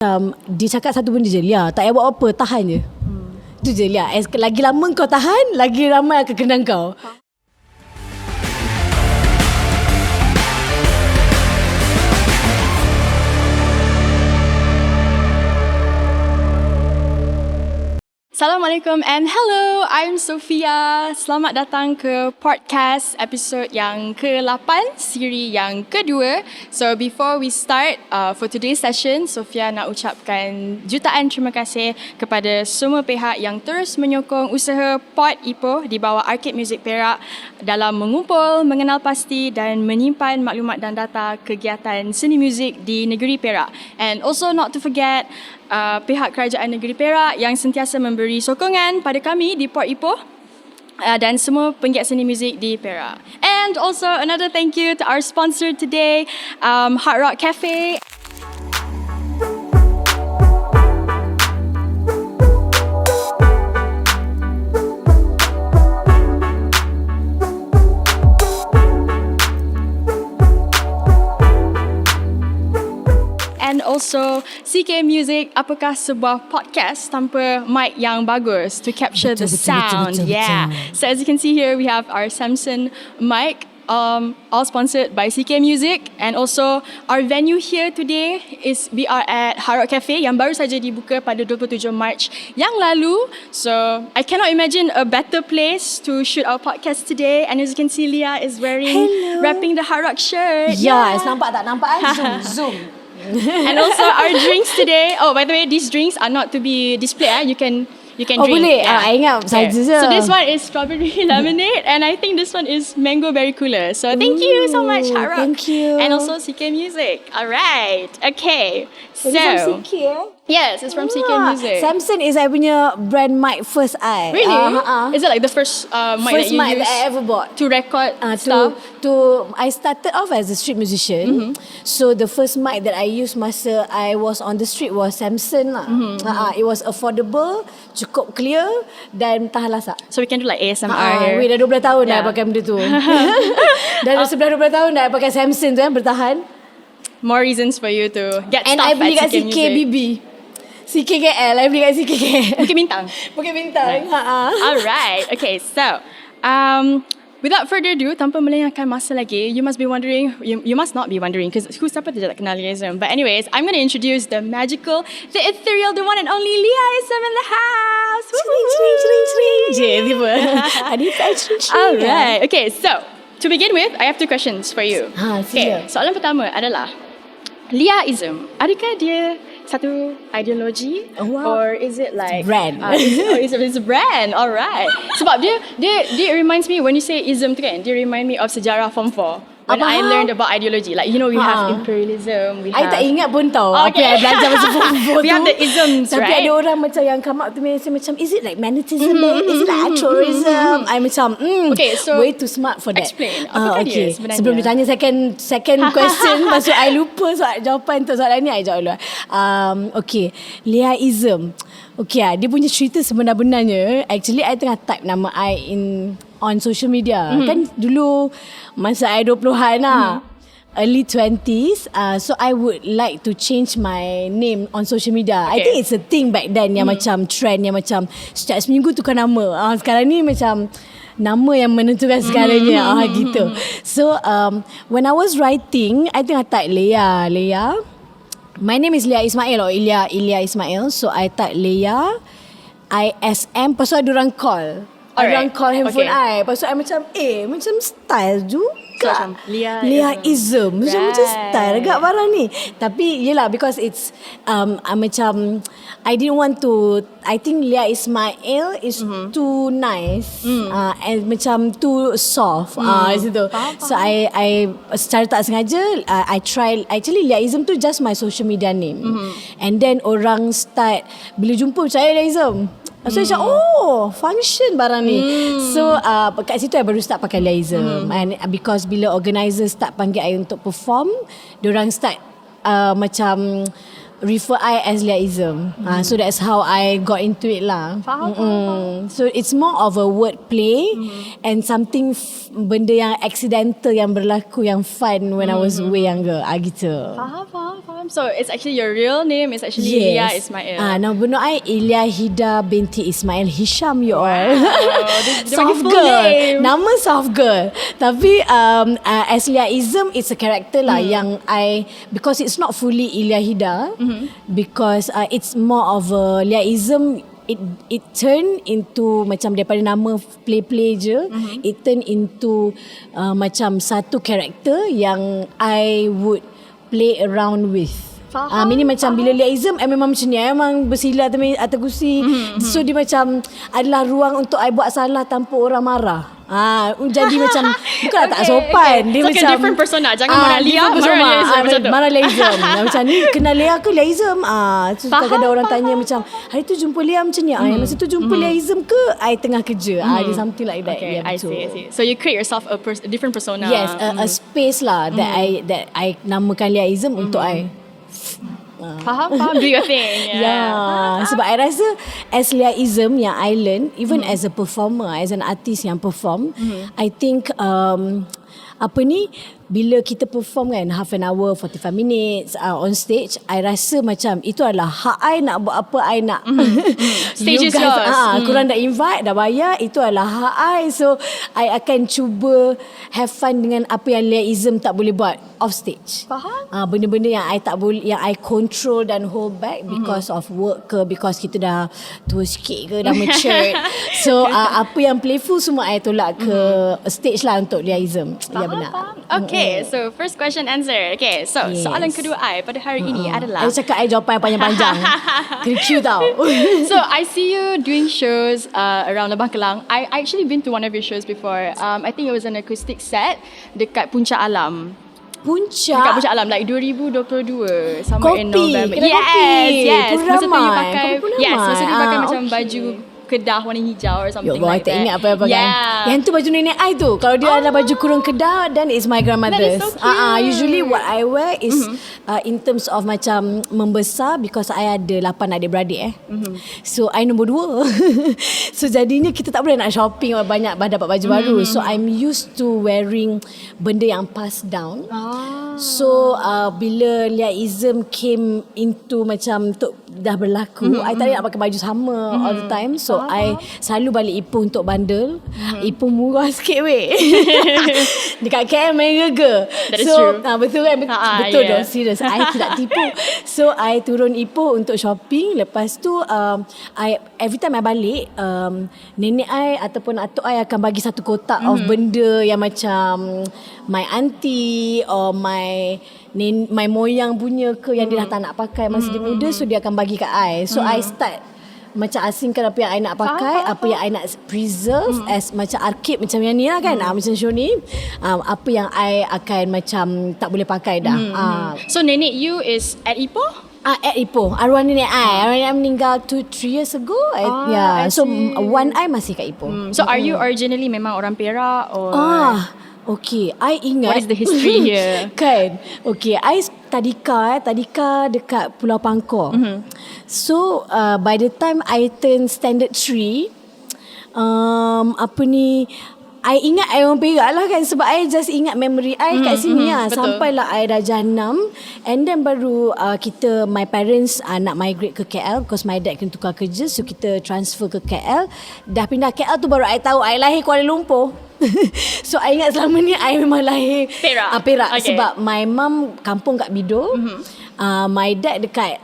dia cakap satu benda je, Lia, tak payah buat apa, tahan je. Itu je, Lia. Lagi lama kau tahan, lagi ramai akan kenal kau. Assalamualaikum and hello, I'm Sophia. Selamat datang ke Portcast episod yang ke-8, siri yang kedua. So before we start for today's session, Sophia nak ucapkan jutaan terima kasih kepada semua pihak yang terus menyokong usaha Ipoh di bawah Arkib Muzik Perak dalam mengumpul, mengenal pasti dan menyimpan maklumat dan data kegiatan seni muzik di negeri Perak. And also not to forget pihak kerajaan negeri Perak yang sentiasa memberi sokongan pada kami di Port Ipoh dan semua penggiat seni muzik di Perak. And also another thank you to our sponsor today, Hard Rock Cafe. And also CK Music, apakah sebuah podcast tanpa mic yang bagus to capture the sound. Yeah. So as you can see here, we have our Samsung mic, all sponsored by CK Music. And also our venue here today is we are at Hard Rock Cafe yang baru saja dibuka pada 27 Mac yang lalu. So I cannot imagine a better place to shoot our podcast today. And as you can see, Leah is wrapping the Hard Rock shirt. Yes, nampak tak? Nampak kan? Zoom. And also our drinks today. Oh, by the way, these drinks are not to be displayed. You can drink. Boleh. I ingat saja je. So this one is strawberry lemonade, and I think this one is mango berry cooler. So thank you so much, Hard Rock. Thank you. And also CK Music. All right. Okay. So from CK, yes, it's from CK Music. Samsung is I punya brand mic first I. Really? Is it like the first mic first that you mic used that I ever bought to record stuff? I started off as a street musician. So the first mic that I used masa I was on the street was Samsung lah. It was affordable, cukup clear dan tahan lasak. So we can do like ASMR here. Dah 12 tahun dah pakai benda tu. Dan 11-12 tahun dah pakai Samsung tu bertahan. More reasons for you to get and stuff I beli at kat CKBB. CKKL, I beli kat CKKL. Bukit Bintang. Bukit Bintang. Alright. Okay, so without further ado, tanpa melengahkan masa lagi, you must be wondering, you must not be wondering, because siapa tu je tak kenal Leaism. But anyways, I'm going to introduce the magical, the ethereal, the one and only Leaism in the house. Alright. Okay, so to begin with, I have 2 questions for you. Okay, soalan pertama adalah Leaism, adakah dia satu ideologi or is it like brand? It's a brand. Alright. Sebab dia reminds me when you say ism tu kan, dia remind me of sejarah form 4. When I learned about ideology, like you know we have imperialism, we have. I tak ingat pun tau apa yang I belajar masa form 4 tu. We have the isms, Tapi right? ada orang macam yang come up to me and say macam, is it like magnetism? Is it like altruism? I macam, okay, so way too smart for that. Explain. Apakah dia sebenarnya? Sebelum ditanya second question, pasal I lupa jawapan untuk soalan ni, I jawab dulu. Okay, Leaism. Okay, dia punya cerita sebenar-benarnya, actually I tengah type nama I on social media. Kan dulu masa I 20-an lah, early 20s, so I would like to change my name on social media. I think it's a thing back then yang macam trend yang macam setiap seminggu tukar nama. Sekarang ni macam nama yang menentukan segalanya. Gitu. So when I was writing, I tengah type Leah. My name is Leah Ismail or Ilya Ismail. So I type Leah ISM. Lepas tu ada orang call. Orang call handphone I. Lepas tu I macam macam style juga. Leaism. Macam style agak barang ni. Tapi yelah, because it's macam I didn't want to, I think Leah Ismail is too nice and macam too soft situ. So I secara tak sengaja I try, actually Leaism tu just my social media name. And then orang start bila jumpa macam Leaism. So macam function barang ni. So kat situ I baru start pakai Leaism. And because bila organizer start panggil I untuk perform, diorang start macam refer I as Leaism. So that's how I got into it lah. Faham. So it's more of a word play and something benda yang accidental yang berlaku yang fun when I was way younger. Gitu. Faham. So it's actually your real name is actually Ilia Ismail. Nama benar I Ilia Hida binti Ismail Hisham you all. Dia Soft full girl. name. Nama soft girl. Tapi as Leaism it's a character lah yang I, because it's not fully Ilia Hida, because it's more of a Leaism. It turn into macam daripada nama play je, it turn into macam satu karakter yang I would play around with. Ini macam bila Leaism memang macam ni, memang bersila atas kursi. So dia macam adalah ruang untuk I buat salah tanpa orang marah. Jadi macam bukanlah tak sopan. Dia so macam different persona. Jangan marah Lia, marah Leaism. Macam ni kenal Lia ke Leaism? So kadang-kadang orang tanya macam hari tu jumpa Lia macam ni. Masa tu jumpa Leaism ke I tengah kerja. Dia something like that. Okay, I see. So you create yourself a different persona. Yes, a space lah that I namakan Leaism untuk I. Faham, do your thing. Sebab I rasa as Leaism yang I learn, even as a performer, as an artist yang perform, I think bila kita perform kan half an hour 45 minutes on stage, I rasa macam itu adalah hak I nak buat apa I nak. Stage is yours. Korang dah invite, dah bayar, itu adalah hak I. So I akan cuba have fun dengan apa yang Leaism tak boleh buat off stage. Faham? Benda-benda yang I tak boleh, yang I control dan hold back because of work ke, because kita dah tua sikit ke, dah matured. So apa yang playful semua I tolak ke stage lah untuk Leaism. Ya benar. Okay, so first question answer. Okay, so soalan kedua I pada hari ini adalah, I cakap I jawapan yang panjang-panjang. Kena cue tau. So I see you doing shows around Lebah Kelang. I actually been to one of your shows before. I think it was an acoustic set dekat Puncak Alam. Dekat Puncak Alam, like 2022 somewhere in November. Yes. Masa tu you pakai, masa tu you pakai macam baju kedah warna hijau or something like that. Tak ingat apa-apa kan. Yang tu baju nenek I tu. Kalau dia ada baju kurung kedah, then it's my grandmother's. That is so cute. Usually what I wear is in terms of macam membesar, because I ada 8 adik-beradik So I nombor 2. So jadinya kita tak boleh nak shopping banyak dapat baju baru. So I'm used to wearing benda yang passed down. So bila Leaism came into macam dah berlaku, I tak nak pakai baju sama all the time. So I selalu balik Ipoh untuk bandel. Ipoh murah sikit weh. Dekat KL main rega. So betul kan? Betul dong, serius. I tidak tipu. So I turun Ipoh untuk shopping. Lepas tu every time I balik, nenek I ataupun atuk I akan bagi satu kotak of benda yang macam my auntie or my moyang punya ke, yang dia dah tak nak pakai masa dia muda. So dia akan bagi kat I. So I start macam asingkan apa yang I nak pakai, apa yang I nak preserve as macam Arkib macam yang ni lah kan, macam show ni, apa yang I akan macam tak boleh pakai dah. So nenek you is at Ipoh? At Ipoh. Arwah nenek I meninggal 2-3 years ago. So one I masih kat Ipoh. So are you originally memang orang Perak or? Okay, I ingat. What is the history here? Kan. Okay, I tadika dekat Pulau Pangkor. So by the time I turn standard 3, I ingat I orang Perak lah kan, sebab I just ingat memory I kat sini lah. Sampailah I darjah 6, and then baru my parents nak migrate ke KL because my dad kena tukar kerja. So kita transfer ke KL. Dah pindah KL tu baru I tahu I lahir Kuala Lumpur. So I ingat selama ni I memang lahir Perak. Okay. Sebab my mum kampung kat Bido. My dad dekat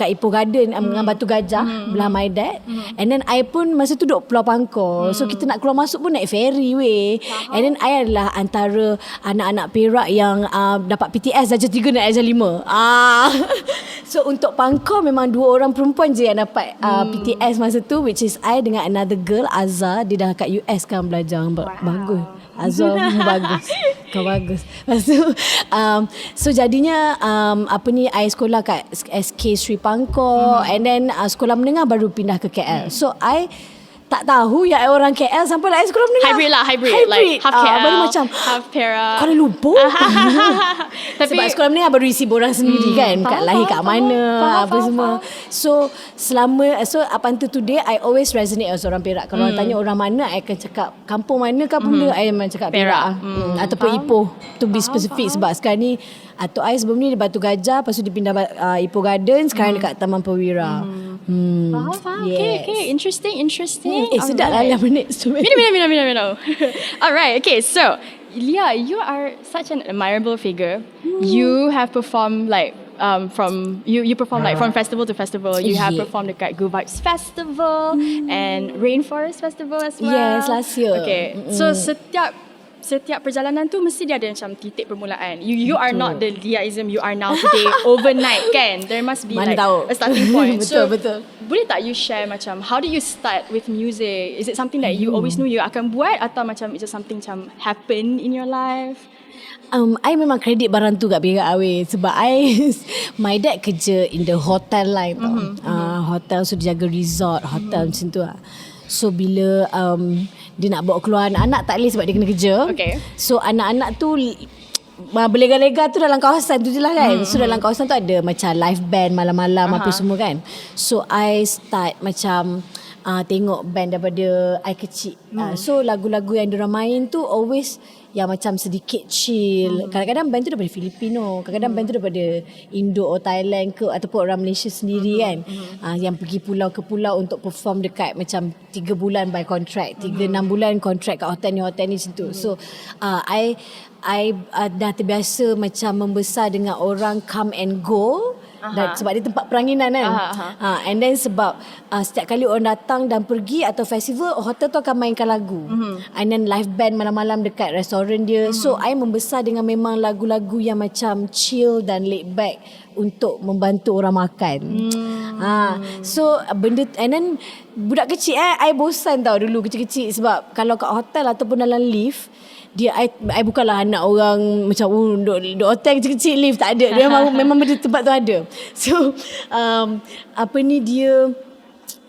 kat Ipoh Garden dengan Batu Gajah belah my dad. And then I pun masa tu duduk Pulau Pangkor. So kita nak keluar masuk pun naik ferry weh. And then I adalah antara anak-anak Perak yang dapat PTS darjah 3 dan darjah 5. So untuk Pangkor memang 2 orang perempuan je yang dapat PTS masa tu, which is I dengan another girl, Azhar. Dia dah kat US kan belajar. Bagus. Azhar bagus. Kau bagus. Lepas tu so jadinya I sekolah kat SK Sri Pangkor, and then sekolah menengah baru pindah ke KL. So I tak tahu yang I orang KL sampai lah I sekolah menengah. Hybrid. Like half KL, baru macam half Perak, Kuala Lumpur. Tapi sebab sekolah menengah baru isi borang sendiri kan, kat lahir kat mana, apa semua. So up until today I always resonate as orang Perak. Kalau orang tanya orang mana, I akan cakap kampung mana ke benda, I memang cakap Perak. Ataupun Ipoh, to be specific. Sebab sekarang ni atuk I sebelum ni di Batu Gajah, lepas tu dia pindah Ipoh Garden, sekarang dekat Taman Perwira. Faham. Yes. Okay. Interesting. Sedap lah 5 minit. Minum. Alright, okay, so Leah, you are such an admirable figure. You have performed like from you perform like from festival to festival. You have performed dekat Good Vibes Festival and Rainforest Festival as well. Yes, last year. Okay, so setiap perjalanan tu mesti dia ada macam titik permulaan. You are not the Leaism you are now today overnight kan. There must be Mana like tahu. a starting point. Betul. Boleh tak you share macam how did you start with music? Is it something that you always knew you akan buat atau macam it's just something macam happen in your life? I memang kredit barang tu kat Perak Awe. Sebab my dad kerja in the hotel line hotel, so dia jaga resort hotel macam tu lah. So bila dia nak bawa keluar anak-anak tak boleh sebab dia kena kerja. So anak-anak tu berlega-lega tu dalam kawasan tu je lah kan. So dalam kawasan tu ada macam live band malam-malam apa semua kan. So I start macam tengok band daripada I kecil. So lagu-lagu yang diorang main tu always yang macam sedikit chill. Kadang-kadang band tu daripada Filipino, kadang-kadang band tu daripada Indo atau Thailand ke, ataupun orang Malaysia sendiri kan. Yang pergi pulau ke pulau untuk perform dekat macam 3 bulan by contract, 3-6 bulan contract kat hotel ni macam tu. So I dah terbiasa macam membesar dengan orang come and go. Dan sebab dia tempat peranginan kan. And then sebab setiap kali orang datang dan pergi atau festival, hotel tu akan mainkan lagu. And then live band malam-malam dekat restoran dia. So I membesar dengan memang lagu-lagu yang macam chill dan laid back untuk membantu orang makan. So benda, and then budak kecil I bosan tau dulu kecil-kecil. Sebab kalau kat hotel ataupun dalam lift, dia I bukanlah anak orang macam duduk hotel kecil-kecil lift, tak ada. Dia memang benda tempat tu ada. So dia,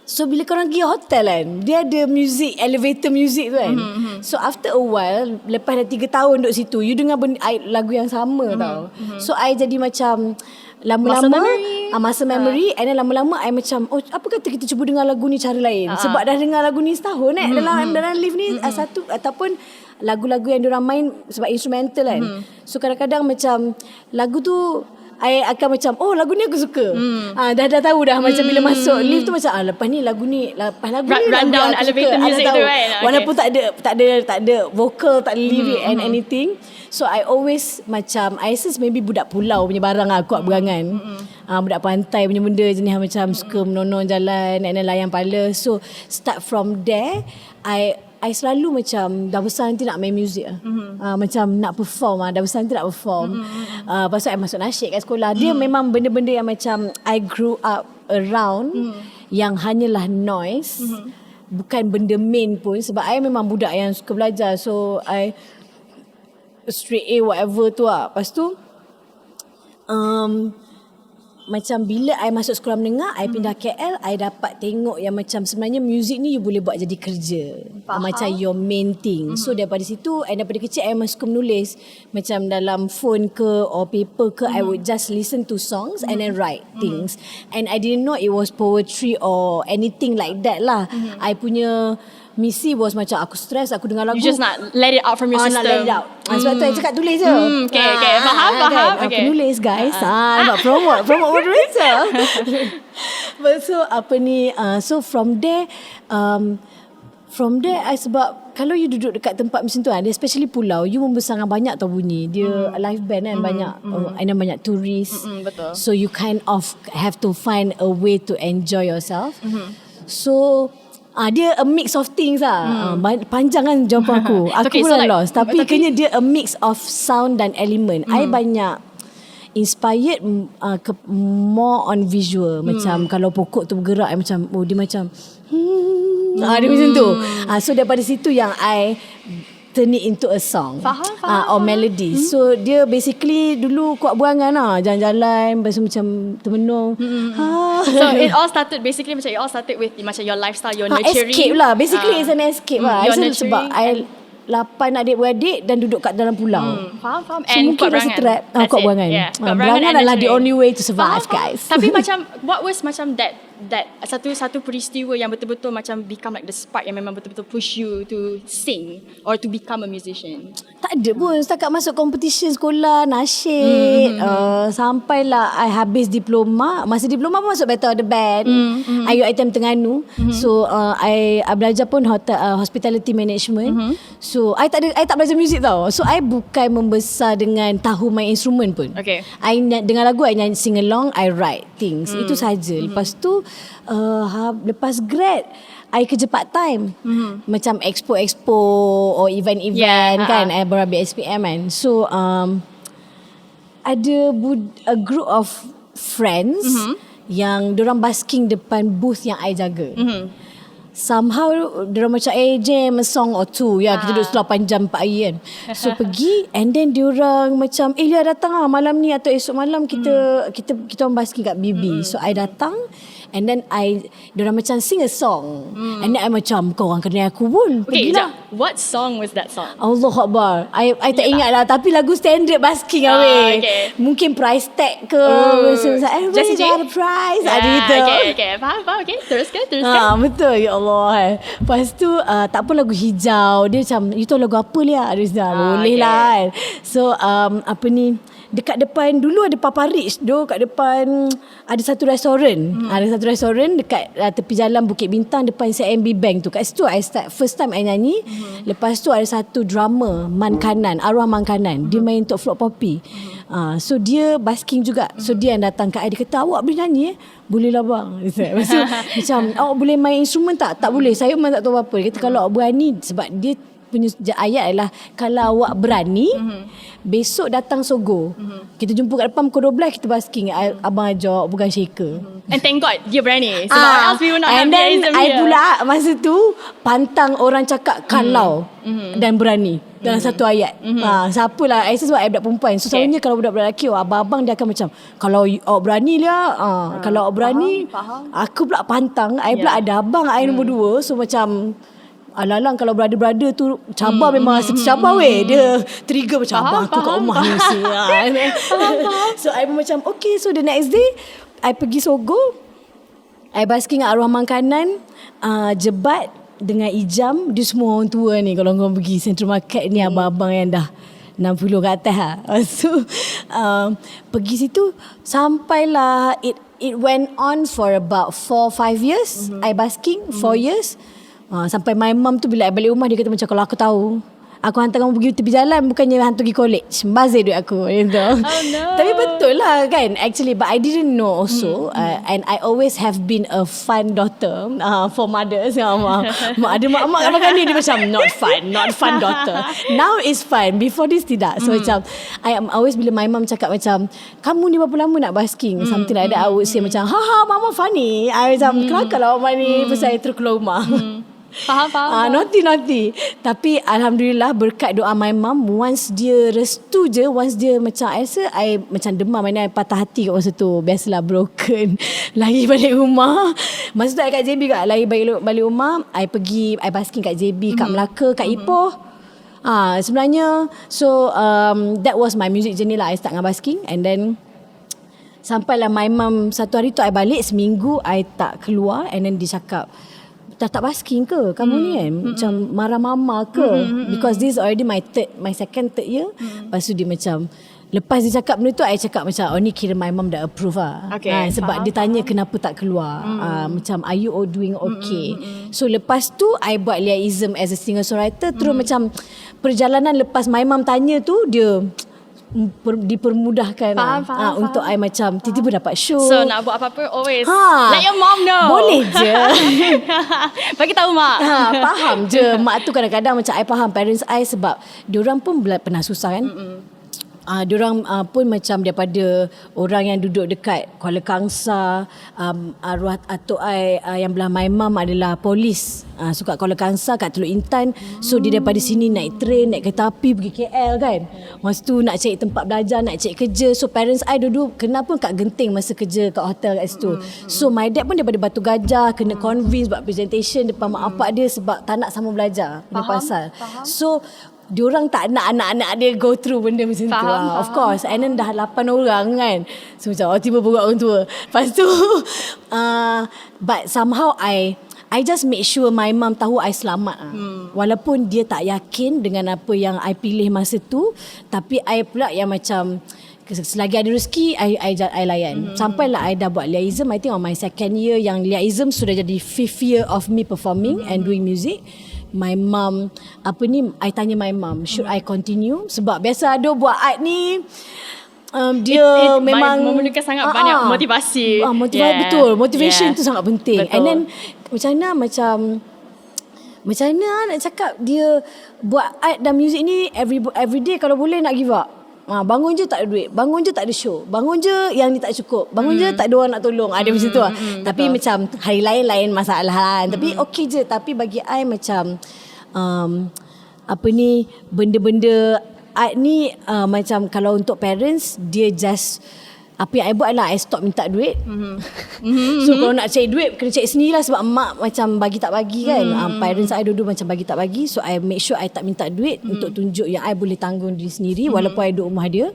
so bila korang pergi hotel kan, dia ada music, elevator music tu kan. So after a while, lepas dah 3 tahun duduk situ, you dengar lagu yang sama tau. So I jadi macam lama-lama masa memory, and then lama-lama I macam apa kata kita cuba dengar lagu ni cara lain. Sebab dah dengar lagu ni setahun dalam lift ni satu, ataupun lagu-lagu yang diorang main sebab instrumental kan. So kadang-kadang macam lagu tu I akan macam lagu ni aku suka. Dah tahu dah macam bila masuk lift tu macam lepas lagu ni rundown elevator music tu kan. Walaupun tak ada vocal, tak ada lyric and anything. So I always macam I sense maybe budak pulau punya barang kuat berangan. Budak pantai punya benda jenis macam suka menonong jalan and then layan pala. So start from there, I selalu macam dah besar nanti nak main muzik macam nak perform dah besar nanti nak perform. Lepas tu I masuk nasyid kat sekolah. Dia memang benda-benda yang macam I grew up around, yang hanyalah noise, bukan benda main pun. Sebab I memang budak yang suka belajar. So I straight A whatever tu lah. Lepas tu macam bila I masuk sekolah menengah, I pindah KL, I dapat tengok yang macam sebenarnya muzik ni you boleh buat jadi kerja. Macam your main thing. So daripada situ, I daripada kecil I memang suka menulis. Macam dalam phone ke or paper ke, I would just listen to songs and then write things. And I didn't know it was poetry or anything like that lah. I punya misi was macam aku stress, aku dengar lagu, you just nak let it out from your system. Nak let it out. Sebab tu I cakap tulis je. Okay. Faham. Aku nulis guys. Nampak promote moderator. So so from there I, sebab kalau you duduk dekat tempat macam tu especially pulau, you membesar dengan banyak tau bunyi. Dia live band kan, banyak and banyak tourist. Betul. So you kind of have to find a way to enjoy yourself. So dia a mix of things lah. Panjang kan jawapan aku. Aku pun lost. Tapi kayaknya dia a mix of sound dan element. I banyak inspired more on visual. Macam kalau pokok tu bergerak, I macam dia macam dia macam tu. So daripada situ yang I turn it into a song. Faham. Or melody. So dia basically dulu kuat buangan lah, jalan-jalan, lepas tu macam termenung. So it all started with macam your lifestyle, your nurturing. Escape lah. Basically it's an escape lah. Your Sebab nurturing I 8 adik-beradik dan duduk kat dalam pulau. Faham. So And mungkin kuat rasa berangan. trap. Kuat berangan. Kuat Berangan and adalah the nurturing. only way to survive, guys. Tapi macam what was macam that satu peristiwa yang betul-betul macam become like the spark yang memang betul-betul push you to sing or to become a musician? Tak ada pun. Setakat masuk competition sekolah, nasyid. Sampailah I habis diploma. Masa diploma pun masuk Battle of the Band. IUITM Terengganu. So I belajar pun hospitality management. So I tak belajar muzik tau. So I bukan membesar dengan tahu main instrumen pun. Okay. I dengar lagu, I nyanyi sing along, I write things. Itu saja. Lepas tu lepas grad I kerja part time. Macam expo or event kan. I berambil SPM kan. So ada a group of friends yang dorang basking depan booth yang I jaga. Somehow diorang macam jam a song or two. Kita duduk 8 jam 4 hari kan. So pergi and then diorang macam Lia datang lah malam ni atau esok malam kita orang basking kat BB. So I datang and then diorang macam sing a song. And then I macam kau orang kenal aku pun. Okay, Pergilah. what song was that song? Allah Akbar. I tak ingat lah. Tapi lagu standard basking lah weh. Okay. Mungkin price tag ke. Everybody got a prize. Ada gitu. Okay. Faham. Okay. Teruskan. Betul. Ya Allah. Lepas tu tak apa lagu hijau. Dia macam you tahu lagu apa Lia? Dia macam boleh lah kan. So apa ni, dekat depan dulu ada Papa Rich kat depan ada satu restoran. Ada satu restoran dekat tepi jalan Bukit Bintang depan CMB Bank tu. Kat situ I start first time I nyanyi. Lepas tu ada satu drummer arwah Man Kanan. Dia main untuk Flock Poppy. So dia basking juga. So dia yang datang kat I. Dia kata awak boleh nyanyi Boleh lah bang. Lepas tu macam awak boleh main instrumen tak? Tak boleh. Saya memang tak tahu apa-apa. Dia kata kalau awak berani. Sebab dia punya ayat adalah kalau awak berani besok datang Sogo. Kita jumpa kat depan pukul 12 kita basking. Abang ajak bukan shaker. And thank God dia berani. Sebab else we will not have Leaism I here. pula masa tu pantang orang cakap kalau dan berani dalam satu ayat. Siapalah I rasa sebab I budak perempuan. So selalunya kalau budak-budak lelaki abang-abang dia akan macam kalau awak berani dia kalau awak berani faham. Aku pula pantang. I pula ada abang I nombor 2. So macam alang-alang kalau brother-brother tu cabar memang cabar weh. Dia trigger macam abang aku kat rumah ni. So I pun macam okay. So the next day I pergi Sogo. I basking kat arwah Man Kanan. Jebat dengan Ijam. Dia semua orang tua ni. Kalau korang pergi Central Market ni abang-abang yang dah 60 ke atas lah. So pergi situ sampailah it went on for about 4-5 years. I basking 4 years. Sampai my mum tu bila I balik rumah dia kata macam kalau aku tahu aku hantar kamu pergi tepi jalan bukannya hantar pergi college. Bazir duit aku gitu. Oh no. Tapi betul lah kan actually, but I didn't know also. And I always have been a fun daughter for mothers. Ada mak-mak kan makan ni dia macam not fun daughter. Now is fun. Before this tidak. So macam I am always bila my mum cakap macam kamu ni berapa lama nak basking something like that, I would say macam mama funny. I macam kelakar lah mama ni. Lepas saya terus keluar rumah. Faham. Naughty. Tapi Alhamdulillah berkat doa my mum, once dia restu je, once dia macam I rasa I macam demam, I patah hati kat masa tu. Biasalah broken. Lari balik rumah. Masa tu I kat JB kat. Lari balik rumah, I basking kat JB, kat Melaka, kat Ipoh. Sebenarnya so that was my music journey lah. I start dengan basking. And then sampailah my mum satu hari tu I balik seminggu I tak keluar. And then dia cakap tak basking ke kamu ni kan? Macam marah mama ke? Because this is already my second third year. Lepas tu dia macam lepas dia cakap benda tu, I cakap macam ni kira my mum dah approve lah. Sebab dia tanya kenapa tak keluar. Macam are you all doing okay? So lepas tu I buat Leaism as a singer-songwriter. Terus macam perjalanan lepas my mum tanya tu dia dipermudahkan faham. untuk I macam tiba-tiba dapat show. So nak buat apa-apa always let your mom know. Boleh je. Bagi tahu mak. Faham je. Mak tu kadang-kadang macam I faham parents I sebab diorang pun pernah susah kan. Diorang pun macam daripada orang yang duduk dekat Kuala Kangsar, arwah atuk I yang belah my mum adalah polis. So kat Kuala Kangsar, kat Teluk Intan. So dia daripada sini naik train, naik kereta api pergi KL kan. Masa tu nak cari tempat belajar, nak cari kerja. So parents I dulu kena pun kat Genting masa kerja kat hotel kat situ. So my dad pun daripada Batu Gajah, kena convince buat presentation depan mak bapak dia sebab tak nak sama belajar punya pasal. So diorang tak nak anak-anak dia go through benda macam tu. Of course. And then dah 8 orang kan. So macam tiba buat orang tua. Lepas tu but somehow I just make sure my mum tahu I selamat. Walaupun dia tak yakin dengan apa yang I pilih masa tu, tapi I pula yang macam selagi ada rezeki I layan. Sampailah I dah buat Leaism. I think on my second year yang Leaism sudah jadi 5th year of me performing and doing music. My mum I tanya my mum, should I continue? Sebab biasa ada buat art ni dia memang memerlukan sangat banyak motivasi. Betul, motivation tu sangat penting. Betul. And then macam mana nak cakap, dia buat art dan muzik ni every day kalau boleh nak give up. Bangun je tak ada duit, bangun je tak ada show, bangun je yang ni tak cukup, bangun je tak ada orang nak tolong. Ada macam tu lah. Tapi macam hari lain masalah lah. Tapi okey je. Tapi bagi I macam benda-benda art ni macam kalau untuk parents, dia just apa yang I buat lah, I stop minta duit. So kalau nak cari duit kena cari sendiri lah, sebab mak macam bagi tak bagi kan. Parents I dulu macam bagi tak bagi. So I make sure I tak minta duit untuk tunjuk yang I boleh tanggung diri sendiri walaupun I duduk rumah dia.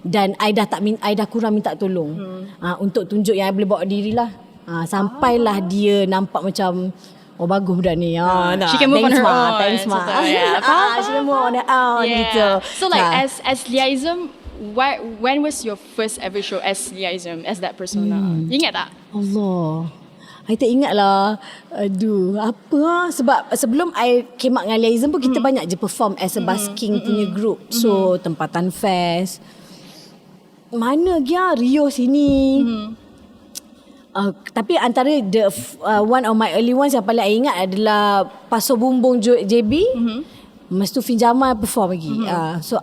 Dan I dah kurang minta tolong untuk tunjuk yang I boleh bawa diri lah. Sampailah dia nampak macam bagus budak ni. She can move on her own. Thanks ma. She can move on her own gitu. So like as Leaism, when was your first ever show as Leaism, as that persona? Ingat tak? Allah, I tak ingat lah. Aduh, apa sebab sebelum I came out dengan Leaism pun kita banyak je perform as a busking punya group. So tempatan fest, mana dia Rio sini. Tapi antara one of my early ones yang paling I ingat adalah Paso Bumbung JB. Masa tu Fin Jamal perform lagi.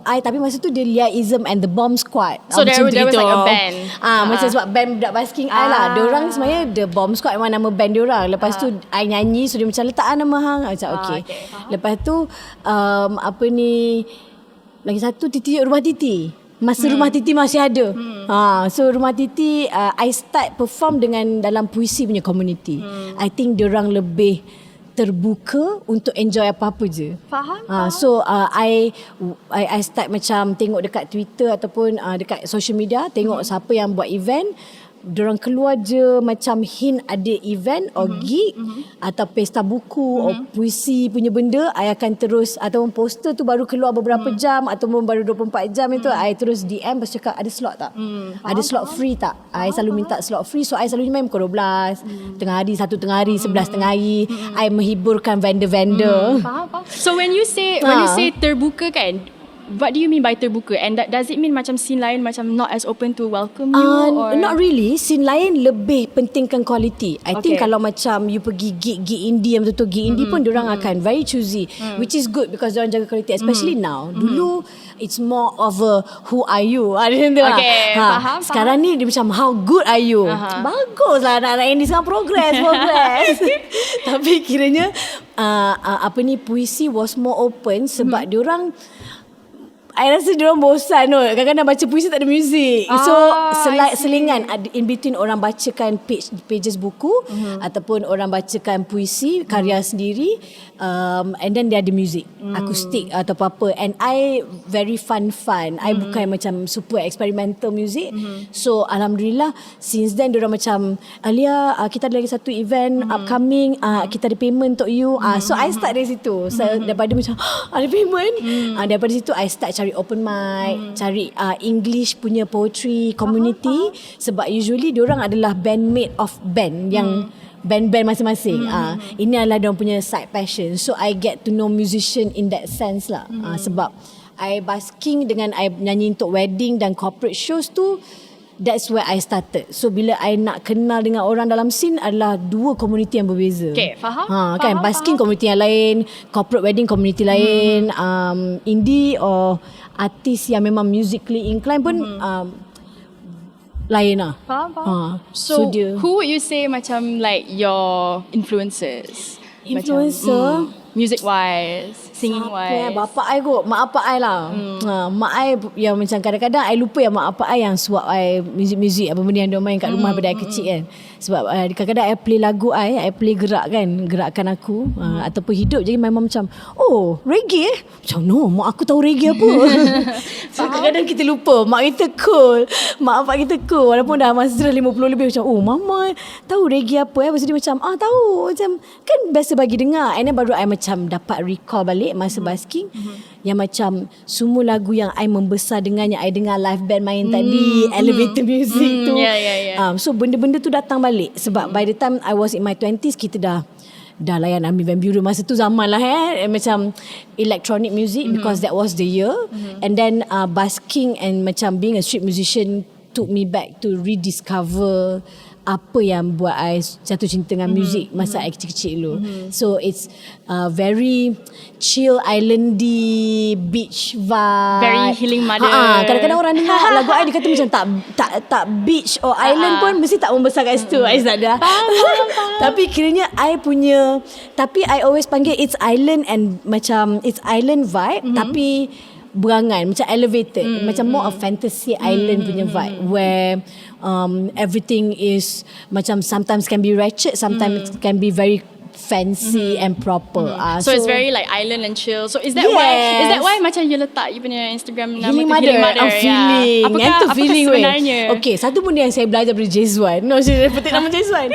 Tapi masa tu dia Leaism and the Bomb Squad. So there was like a band. Macam sebab band budak basking I lah. Diorang sebenarnya the Bomb Squad memang nama band diorang. Lepas tu I nyanyi, so dia macam letak nama hang. Macam okay. Lepas tu lagi satu Rumah Titi. Masa Rumah Titi masih ada. So Rumah Titi I start perform dengan dalam puisi punya community. I think diorang lebih terbuka untuk enjoy apa-apa je. Faham. So I start macam tengok dekat Twitter ataupun dekat social media, tengok siapa yang buat event. Diorang keluar je macam hint ada event or gig atau pesta buku or puisi punya benda, I akan terus, ataupun poster tu baru keluar beberapa jam ataupun baru 24 jam itu, I terus DM lepas cakap ada slot tak? Ada slot free tak? I selalu minta slot free. So I selalu main pukul 12 tengah hari, 1 tengah hari, 11 tengah hari. I menghiburkan vendor-vendor. Faham. So when you say terbuka kan, what do you mean by terbuka? And does it mean macam scene lain macam not as open to welcome you? Or? Not really. Scene lain lebih pentingkan quality. I think kalau macam you pergi gig indie, yang betul-betul gig indie pun diorang akan very choosy, which is good because diorang jaga quality, especially now. Dulu it's more of a who are you? Faham. Sekarang ni dia macam how good are you? Bagus lah anak-anak indie sekarang progress. Tapi kiranya puisi was more open sebab diorang, I rasa diorang bosan kot. Kadang-kadang baca puisi tak ada muzik. So selingan in between orang bacakan pages buku ataupun orang bacakan puisi karya sendiri, and then dia ada muzik akustik atau apa-apa. And I very fun. I bukan macam super experimental music. So alhamdulillah since then diorang macam, Alia kita ada lagi satu event upcoming, kita ada payment untuk you. So I start dari situ. So daripada macam ada payment, daripada situ I start cari open mic, cari English punya poetry community. Sebab usually diorang adalah bandmate of band yang band-band masing-masing. Ini adalah diorang punya side passion. So I get to know musician in that sense lah. Sebab I basking dengan I nyanyi untuk wedding dan corporate shows tu, that's where I started. So bila I nak kenal dengan orang dalam scene adalah dua komuniti yang berbeza. Okay, faham. Kan basking komuniti yang lain, corporate wedding komuniti lain, indie or artis yang memang musically inclined pun lain lah. Faham. So who would you say macam like your influences? Influencer? Music wise, singing wise. Bapak I kot, mak apak I lah. Mak I yang macam kadang-kadang I lupa yang mak apak I yang suap I muzik-muzik apa benda yang dia main kat rumah pada I kecil kan. Sebab kadang-kadang I play lagu I play gerakan aku ataupun hidup. Jadi memang macam, oh reggae macam no, mak aku tahu reggae apa. So kadang-kadang kita lupa mak kita cool, mak apak kita cool. Walaupun dah masa 50 lebih macam, oh mama tahu reggae apa. Lepas tu dia macam, tahu. Macam kan biasa bagi dengar. And then baru I macam dapat recall balik masa basking yang macam semua lagu yang I membesar dengan, yang I dengar live band main tadi, elevator music tu. So benda-benda tu datang balik sebab by the time I was in my 20s kita dah layan Army Van Buren. Masa tu zaman lah macam electronic music because that was the year. And then basking and macam being a street musician took me back to rediscover apa yang buat I jatuh cinta dengan muzik masa I kecil-kecil dulu. So it's very chill, islandy, beach vibe. Very healing mother. Kadang-kadang orang dengar lagu I dia kata macam tak beach or island pun mesti tak membesar kat situ. I sadar. Tapi kiranya I punya, tapi I always panggil it's island and macam it's island vibe tapi berangan macam elevated, macam more of fantasy island punya vibe where everything is macam sometimes can be ratchet, sometimes can be very fancy and proper. So it's very like island and chill. So is that why macam you letak you punya Instagram nama Healing tu Mother? Healing Mother? Feeling. Apakah feeling sebenarnya? Okay, satu benda yang saya belajar dari Jezwan. Saya petik nama Jezwan.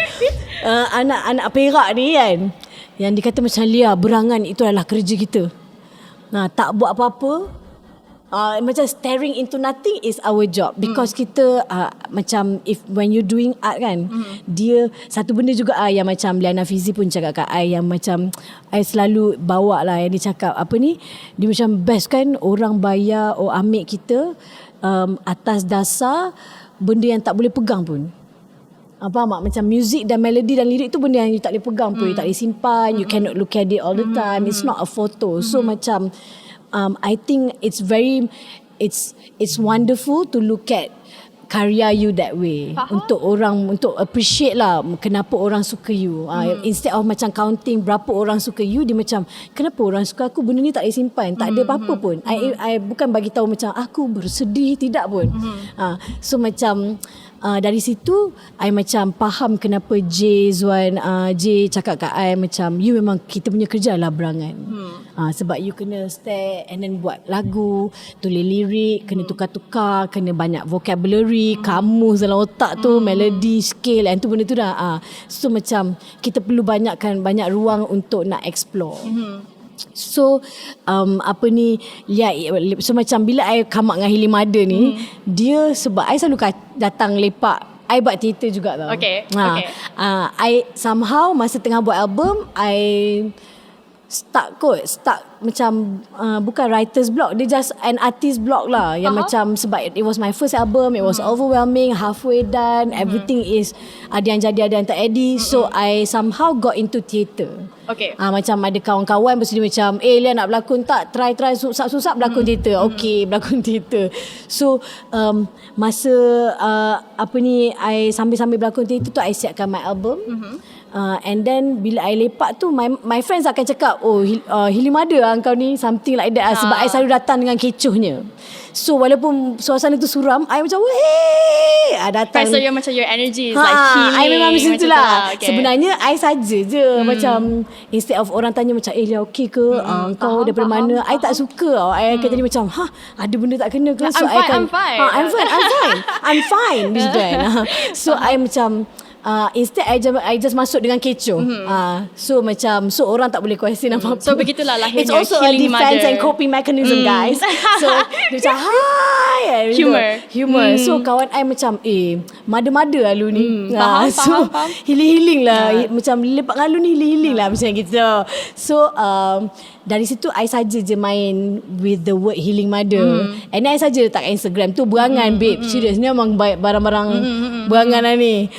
Anak-anak Perak ni kan, yang dia kata macam Lia, berangan itu adalah kerja kita. Tak buat apa-apa. Macam staring into nothing is our job because kita macam when you doing art kan, dia satu benda juga yang macam Liana Fizi pun cakap kat I, yang macam I selalu bawa lah, yang dia cakap apa ni, dia macam best kan orang bayar ambil kita atas dasar benda yang tak boleh pegang pun. Faham tak? Macam music dan melody dan lirik tu benda yang you tak boleh pegang pun, you tak boleh simpan, you cannot look at it all the time, it's not a photo. So macam I think it's wonderful to look at karya you that way. Untuk orang, untuk appreciate lah kenapa orang suka you. Instead of macam counting berapa orang suka you, dia macam kenapa orang suka aku, benda ni tak boleh simpan, tak ada apa-apa pun. I bukan bagi tahu macam aku bersedih, tidak pun. So macam dari situ I macam faham kenapa J cakap kat I macam you memang, kita punya kerja lah berangan. Sebab you kena stare and then buat lagu, tulis lirik, kena tukar-tukar, kena banyak vocabulary, kamus dalam otak tu, melody, scale, and tu benda tu dah. So macam kita perlu banyak ruang untuk nak explore. So so macam bila I come up dengan Healing Mother ni, dia sebab I selalu datang lepak, I buat teater juga tau. Okay. I somehow masa tengah buat album, I stuck macam bukan writer's block, dia just an artist block lah, yang macam sebab it was my first album, it was overwhelming, halfway done, everything is ada yang jadi ada yang tak jadi. So I somehow got into theater. Macam ada kawan-kawan lepas dia macam Lia nak berlakon tak, try susap-susap berlakon theater. Berlakon theater. So masa I sambil-sambil berlakon theater tu, I siapkan my album. And then bila I lepak tu, my friends akan cakap, Healing Mother lah kau ni, something like that. Sebab I selalu datang dengan kecohnya. So walaupun suasana tu suram, I macam hey, datang. So you're macam your energy is like healing. I memang macam tu lah. Okay. Sebenarnya I saja je macam instead of orang tanya macam Lia okay ke, kau daripada mana, I tak suka. I akan jadi macam ada benda tak kena ke. So I'm fine. I'm fine. Macam tu kan. So I macam instead I just masuk dengan kecoh. So orang tak boleh question apa-apa. So begitulah lahirnya It's also a Healing defense Mother. and coping mechanism, guys. So dia macam hi, humor. So kawan I macam mother lalu ni. Faham. Healing lah. Macam lepak ngalu ni healing lah macam gitu. So dari situ I saja je main with the word healing mother. And I saja letak kat Instagram tu berangan babe. Serius ni memang barang-barang berangan lah ni.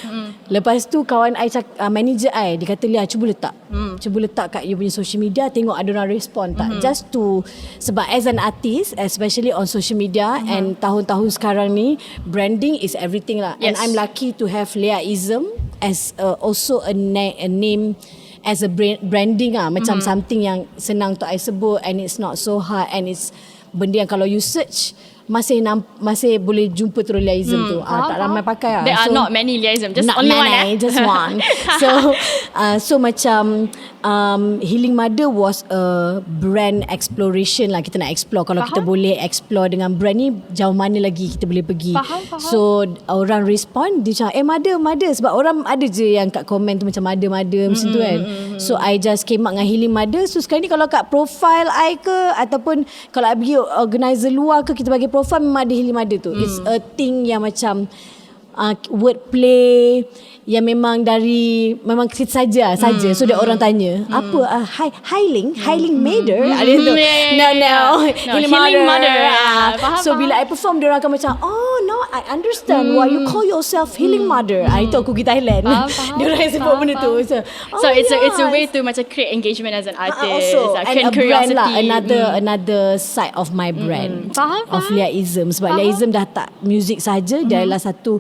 Lepas tu kawan I manager I, dia kata Lia cuba letak kat you punya social media, tengok ada orang respon tak. Just to, sebab as an artist, especially on social media, and tahun-tahun sekarang ni branding is everything lah. Yes. And I'm lucky to have Leaism as also a name as a branding lah, macam something yang senang untuk I sebut, and it's not so hard, and it's benda yang kalau you search masih boleh jumpa terus Leaism tu. Tak ramai pakai lah. There are not many Leaism, just not only many, one. Just one. So macam Healing Mother was a brand exploration lah. Kita nak explore. Kalau kita boleh explore dengan brand ni, jauh mana lagi kita boleh pergi. Faham. So orang respond, dia macam mother. Sebab orang ada je yang kat komen tu macam mother macam tu kan. So I just came up dengan Healing Mother. So sekarang ni kalau kat profile I ke, ataupun kalau I pergi organizer luar ke, kita bagi profile memang ada Healing Mother tu. It's a thing yang macam wordplay yang memang memang kita saja. So dia orang tanya apa healing mother ada tu. No Healing Mother. So bila I perform, dia orang akan macam no I understand why you call yourself Healing Mother. Itu aku pergi Thailand. Dia orang sebut benda tu. So it's a way to macam create engagement as an artist. Also, and create a brand curiosity. lah, another side of my brand. Faham. Of Leaism. Sebab Leaism dah tak music saja, dia adalah satu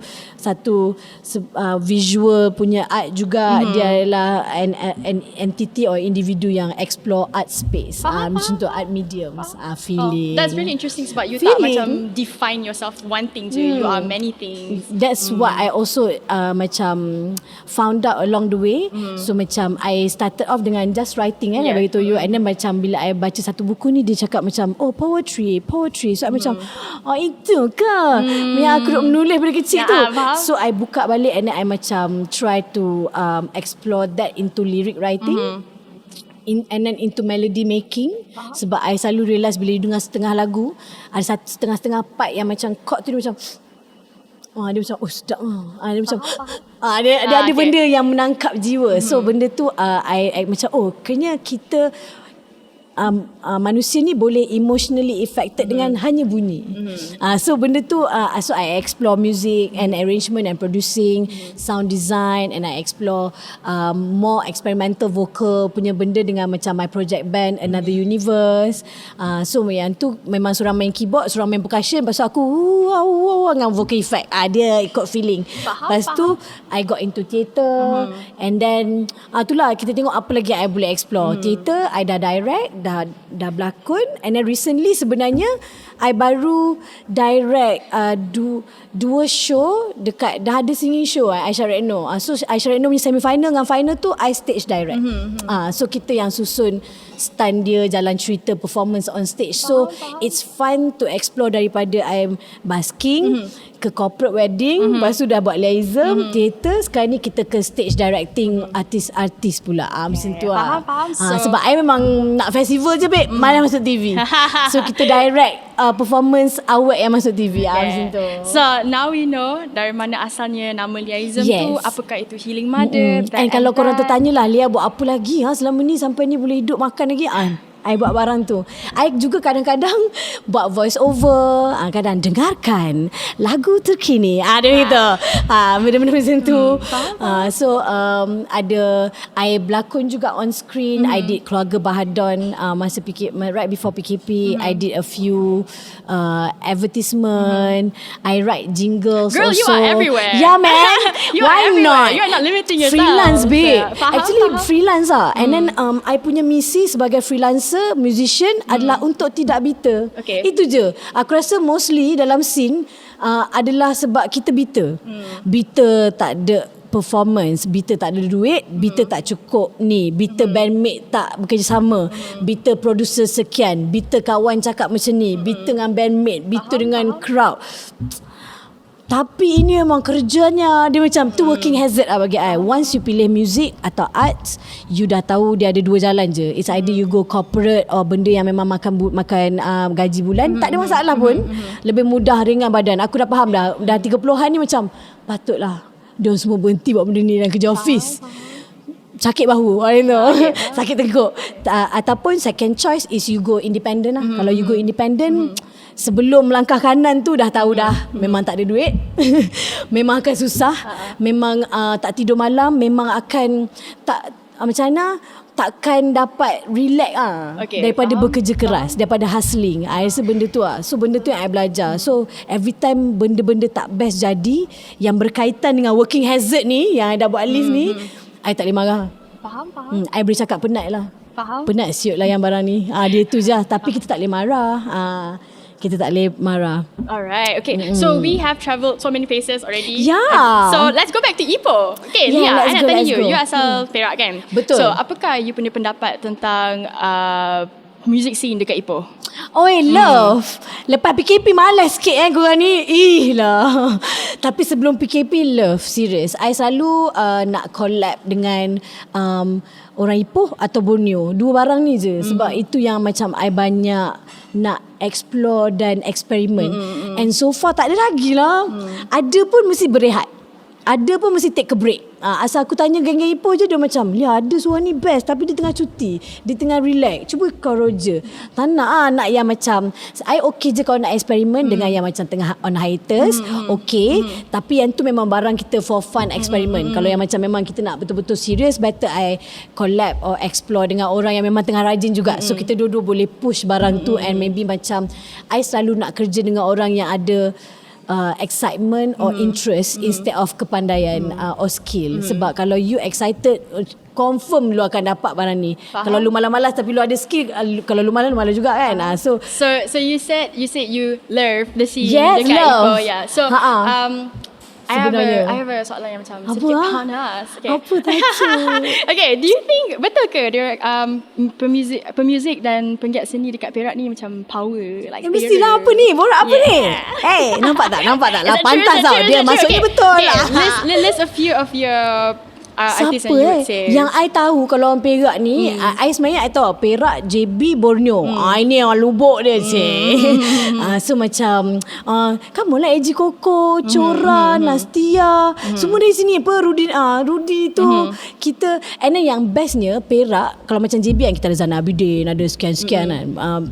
visual punya art juga. Dia adalah an entity or individu yang explore art space. Macam tu, art mediums. Feeling. That's really interesting sebab you tak macam define yourself one thing je. You are many things. That's what I also macam found out along the way. So macam I started off dengan just writing I bagi tahu you, and then macam bila I baca satu buku ni, dia cakap macam poetry. So I macam itu ke yang aku duk menulis pada kecil tu. So I buka balik, and then I macam try to explore that into lyric writing. And then into melody making. Sebab I selalu realise bila you dengar setengah lagu, ada setengah part yang macam chord tu dia macam dia macam sedap dia macam dia ada benda yang menangkap jiwa. So benda tu I macam kayaknya kita manusia ni boleh emotionally affected dengan hanya bunyi. So benda tu so I explore music and arrangement and producing, sound design, and I explore more experimental vocal punya benda dengan macam my project band Another Universe. So yang tu memang seorang main keyboard, seorang main percussion, lepas tu aku dengan vocal effect. Dia ikut feeling. Lepas tu I got into theatre, and then itulah kita tengok apa lagi I boleh explore. Theatre I dah direct, dah berlakon, and then recently sebenarnya I baru direct dua show dekat, dah ada singing show Aisyah Retno. So Aisyah Retno punya semi-final dengan final tu I stage direct. So kita yang susun stand dia, jalan cerita, performance on stage. So it's fun to explore daripada I'm basking ke corporate wedding, lepas tu dah buat Leaism, theatre, sekarang ni kita ke stage directing artis-artis pula. Macam tu lah. Faham. Sebab I memang nak festival je babe, mana masuk TV. So kita direct performance award yang masuk TV. Macam tu. So now we know dari mana asalnya nama Leaism tu, apakah itu Healing Mother. And kalau korang tertanya lah, Lia buat apa lagi selama ni sampai ni boleh hidup makan lagi. I buat barang tu. I juga kadang-kadang buat voice over, kadang dengarkan lagu terkini. Ada gitu. Benda-benda macam tu. So ada I berlakon juga on screen. I did Keluarga Bahadon masa right before PKP. I did a few advertisement. I write jingles. Girl, also. you are everywhere. Yeah man. Why not? You are not limiting yourself. Freelance babe. Faham. Freelance And then I punya misi sebagai freelancer, musician adalah untuk tidak bitter. Itu je. Aku rasa mostly dalam scene adalah sebab kita bitter. Bitter tak ada performance, bitter tak ada duit, bitter tak cukup ni, bitter bandmate tak bekerjasama, bitter producer sekian, bitter kawan cakap macam ni, bitter dengan bandmate, bitter dengan crowd. Tapi ini memang kerjanya. Dia macam tu working hazard lah bagi I. Once you pilih music atau arts, you dah tahu dia ada dua jalan je. It's either you go corporate or benda yang memang makan gaji bulan. Tak ada masalah pun. Lebih mudah, ringan badan. Aku dah faham dah 30-an ni macam patutlah dia semua berhenti buat benda ni dan kerja office. Sakit bahu, I know. Sakit tengkuk. Ataupun second choice is you go independent lah. Kalau you go independent, sebelum langkah kanan tu dah tahu dah memang tak ada duit. Memang akan susah. Memang tak tidur malam. Memang akan tak macam mana, takkan dapat relax daripada bekerja keras, daripada hustling. I rasa benda tu So benda tu yang I belajar. So every time benda-benda tak best jadi yang berkaitan dengan working hazard ni, yang I dah buat list ni, I tak boleh marah. Faham. I boleh cakap penat lah. Faham. Penat siut lah yang barang ni. Dia tu je. Tapi kita tak boleh marah. Kita tak boleh marah. Alright, okay. So we have travelled so many places already. Yeah. So let's go back to Ipoh. Okay, Yeah, Lia, I nak tanya you. You asal Perak kan? Betul. So apakah you punya pendapat tentang music scene dekat Ipoh? Love. Lepas PKP malas sikit korang ni. Lah. Tapi sebelum PKP, love. Serius. I selalu nak collab dengan orang Ipoh atau Borneo. Dua barang ni je. Sebab itu yang macam I banyak nak explore dan eksperimen. And so far tak ada lagi lah. Ada pun mesti berehat. Ada pun mesti take a break. Asal aku tanya geng-geng Ipoh je, dia macam, Lia, ada seorang ni best tapi dia tengah cuti, dia tengah relax, cuba kau Roger. Tak nak yang macam I okay je kalau nak eksperimen dengan yang macam tengah on hiatus. Okay. Tapi yang tu memang barang kita for fun eksperimen. Kalau yang macam memang kita nak betul-betul serius, better I collab or explore dengan orang yang memang tengah rajin juga. So kita dua-dua boleh push barang tu. And maybe macam I selalu nak kerja dengan orang yang ada excitement or interest instead of kepandaian or skill. Sebab kalau you excited, confirm lu akan dapat barang ni. Faham. Kalau lu malas-malas tapi lu ada skill, kalau lu malas juga kan. So you said you love the scene dekat Ipoh. Yeah. So I have a soalan yang macam apa, sedikit panas. Okay. Apa tadi? Okay, do you think betul ke dia pemuzik dan penggiat seni dekat Perak ni macam power like mestilah apa ni? Borak apa ni? Nampak tak? Lah pantas tau dia masuknya betul lah. List a few of your artis siapa yang you would say. Yang I tahu kalau orang Perak ni, I sebenarnya I tahu Perak, JB, Borneo. Ini yang lubuk dia so macam kamu lah Eji Koko, Cora, Nastia, semua dari sini apa, Rudy tu. Kita, and then yang bestnya Perak, kalau macam JB yang kita ada Zana Abidin, ada sekian-sekian kan.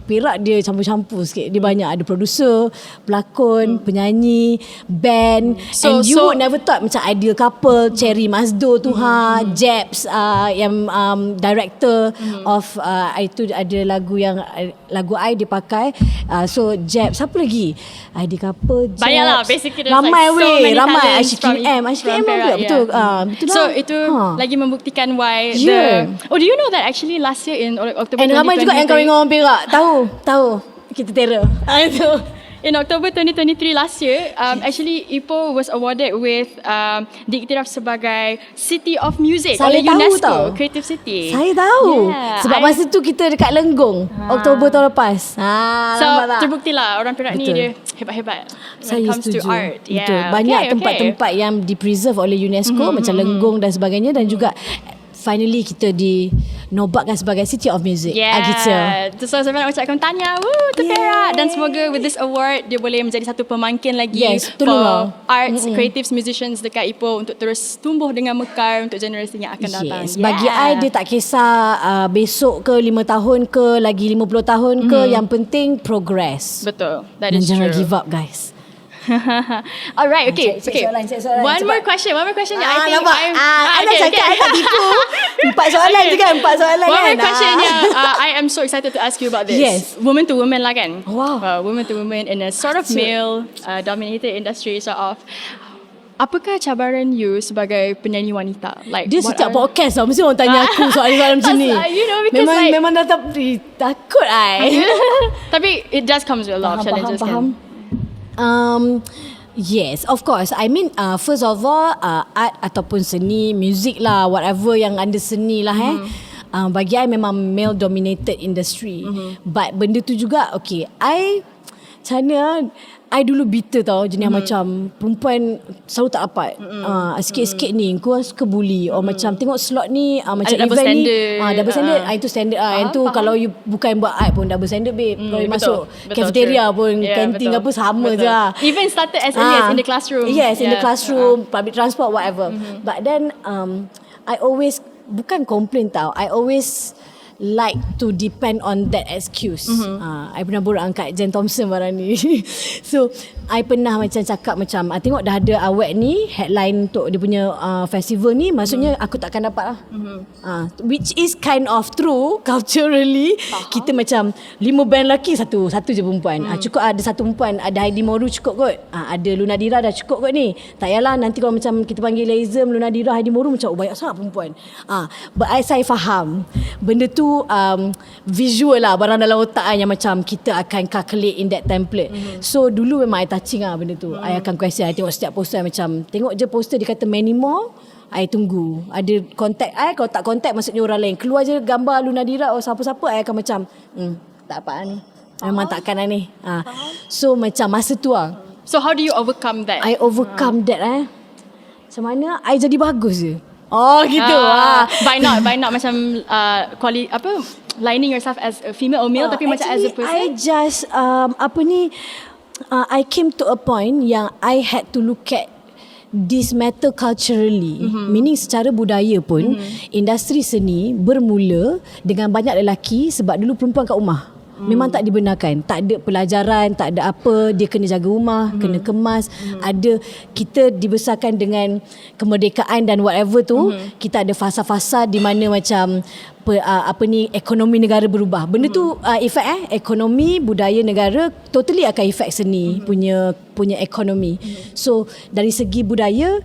Perak dia campur-campur sikit. Dia banyak ada producer, pelakon, penyanyi, band. And you would never thought macam ideal couple, Cherry Mazdo tu Jabs yang director of itu ada lagu yang lagu I dia pakai. So Jabs, siapa lagi? ID couple, Jabs. Banyak lah basically. Ramai like so many ramai. talents from Perak, Betul. Betul so lah. itu lagi membuktikan why Yeah. do you know that actually last year in October 2023, ramai juga yang kahwin dengan orang Perak. Tahu. Kita terror. Itu. In October 2023 last year, actually Ipoh was awarded with diiktiraf sebagai City of Music oleh UNESCO, Creative City. Saya tahu. Sebab masa tu kita dekat Lenggong, Oktober tahun lepas. So terbuktilah orang Perak ni dia hebat-hebat when it comes to art. Betul. Banyak tempat-tempat yang di-preserve oleh UNESCO macam Lenggong dan sebagainya, dan juga finally kita dinobatkan sebagai City of Music. Gitu. So saya nak ucapkan tanya to Perak, dan semoga with this award dia boleh menjadi satu pemangkin lagi for arts, creatives, musicians dekat Ipoh untuk terus tumbuh dengan mekar untuk generasi yang akan datang. Bagi I dia tak kisah besok ke 5 tahun ke lagi 50 tahun ke, yang penting progress. Betul. That is jangan true. Give up guys. Alright, okay. Cek soalan. One more question yang I think I nak tipu. 4 soalan je kan? 4 soalan One kan? more question yang I am so excited to ask you about this. Yes. Woman to woman lah kan? Wow. Woman to woman in a sort of male dominated industry sort of. Apakah cabaran you sebagai penyanyi wanita? Like dia setiap podcast tau, mesti orang tanya aku soalan macam ni. You know, because memang dah takut Tapi it just comes with a lot of challenges. Faham. Yes, of course. I mean, first of all, art ataupun seni, music lah, whatever yang under seni lah bagi I memang male dominated industry. But benda tu juga, okay, I macam mana, I dulu bitter tau, jenis macam perempuan selalu tak dapat. Sikit-sikit ni kau suka bully, or macam tengok slot ni macam double event ni standard. double standard. Itu standard. Yang tu kalau you bukan buat art pun double standard babe. Kalau you masuk cafeteria pun, kantin apa sama je lah. Even started as early as in the classroom. Yes, in the classroom, public transport, whatever. But then I always bukan complain tau, I always like to depend on that excuse. I pernah borak angkat Jen Thompson barang ni. So I pernah macam cakap macam tengok dah ada awet ni headline untuk dia punya festival ni, maksudnya aku takkan dapat lah. Which is kind of true culturally. Kita macam 5 band lelaki, satu je perempuan. Cukup ada satu perempuan, ada Heidi Moru cukup kot. Ada Luna Dira dah cukup kot ni. Tak payahlah nanti kalau macam kita panggil Leaism, Luna Dira, Heidi Moru macam banyak sangat perempuan. But saya faham benda tu visual lah, barang dalam otak yang macam kita akan calculate in that template. So dulu memang I touching lah benda tu. I akan question, I tengok setiap poster macam tengok je poster dia kata many more, I tunggu ada contact I, kalau tak contact maksudnya orang lain. Keluar je gambar Luna Dira atau siapa-siapa, I akan macam tak apa ni, memang takkan lah ni. So macam masa tu lah. So how do you overcome that? I overcome that macam mana I jadi bagus je. Oh gitu. By not macam lining yourself as a female or male, tapi macam as a person. I just I came to a point yang I had to look at this matter culturally. Meaning secara budaya pun industri seni bermula dengan banyak lelaki sebab dulu perempuan kat rumah. Memang tak dibenarkan, tak ada pelajaran, tak ada apa, dia kena jaga rumah, kena kemas. Ada, kita dibesarkan dengan kemerdekaan dan whatever tu, kita ada fasa-fasa di mana macam ekonomi negara berubah. Benda tu efek ekonomi, budaya negara totally akan efek seni punya ekonomi. So dari segi budaya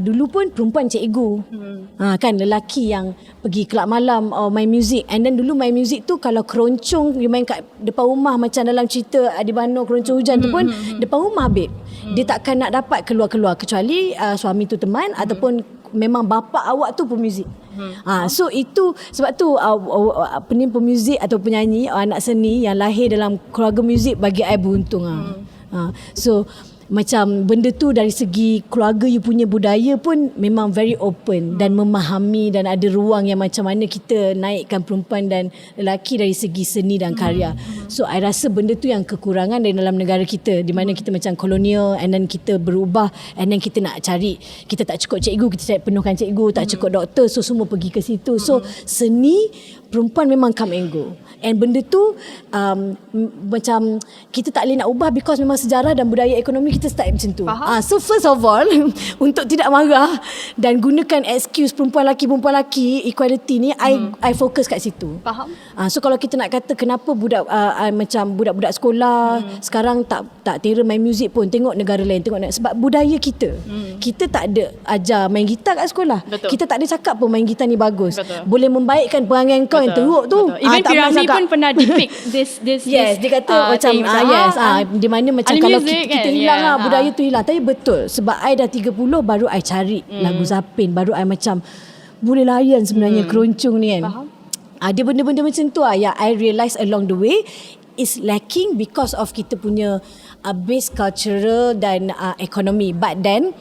dulu pun perempuan cikgu. Kan lelaki yang pergi kelab malam or main muzik. And then dulu main muzik tu kalau keroncong you main kat depan rumah macam dalam cerita Adi Bano keroncong hujan tu pun depan rumah babe. Dia takkan nak dapat keluar-keluar kecuali suami tu teman ataupun memang bapa awak tu pemuzik. So itu sebab tu pemuzik atau penyanyi anak seni yang lahir dalam keluarga muzik bagi I beruntung. So macam benda tu dari segi keluarga you punya budaya pun memang very open dan memahami dan ada ruang yang macam mana kita naikkan perempuan dan lelaki dari segi seni dan karya. So I rasa benda tu yang kekurangan dari dalam negara kita, di mana kita macam kolonial and then kita berubah and then kita nak cari, kita tak cukup cikgu, kita cari penuhkan cikgu, tak cukup doktor, so semua pergi ke situ. So seni perempuan memang come and go. And benda tu macam kita tak boleh nak ubah because memang sejarah dan budaya ekonomi kita start macam tu. So first of all untuk tidak marah dan gunakan excuse perempuan lelaki equality ni, I fokus kat situ. Faham? So kalau kita nak kata kenapa macam budak-budak sekolah sekarang tak tera main muzik pun, tengok negara lain, sebab budaya kita. Kita tak ada ajar main gitar kat sekolah. Betul. Kita tak ada cakap pun main gitar ni bagus. Betul. Boleh membaikkan perangai kau yang teruk tu. Even Piramli pun pernah depict this yes, dia kata macam di mana macam kalau kita hilang budaya tu hilang. Tapi betul, sebab I dah 30 baru I cari lagu Zapin, baru I macam boleh layan sebenarnya keroncong ni kan. Faham? Dia benda-benda macam tu yang I realise along the way is lacking because of kita punya base cultural dan ekonomi. But then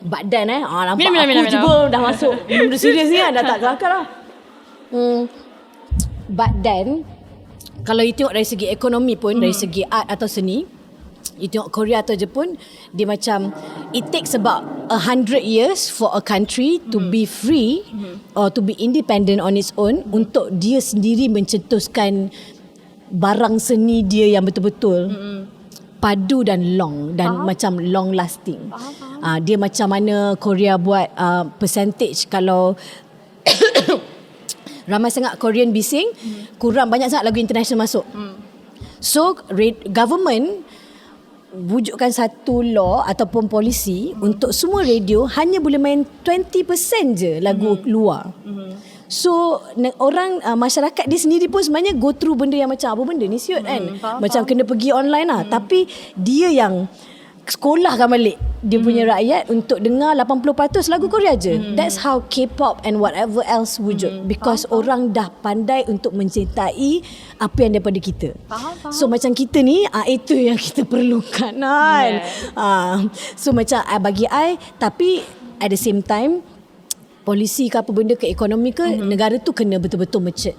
nampak aku cuba dah masuk benda serius ni dah tak kelakar lah. But then kalau you tengok dari segi ekonomi pun, dari segi art atau seni, you tengok Korea atau Jepun, dia macam it takes about 100 years for a country to be free or to be independent on its own untuk dia sendiri mencetuskan barang seni dia yang betul-betul padu dan long dan macam long lasting. Dia macam mana Korea buat percentage kalau ramai sangat Korean bising, kurang banyak sangat lagu international masuk. So government wujudkan satu law ataupun polisi untuk semua radio hanya boleh main 20% je lagu luar. So orang masyarakat dia sendiri pun sebenarnya go through benda yang macam apa benda ni siut kan. Macam kena pergi online lah. Tapi dia yang sekolahkan balik dia punya rakyat untuk dengar 80% lagu Korea je. That's how K-pop and whatever else wujud. Because orang dah pandai untuk mencintai apa yang daripada kita. Faham. So macam kita ni, itu yang kita perlukan kan. So macam bagi I, tapi at the same time, polisi ke apa benda ke ekonomi ke, negara tu kena betul-betul mature.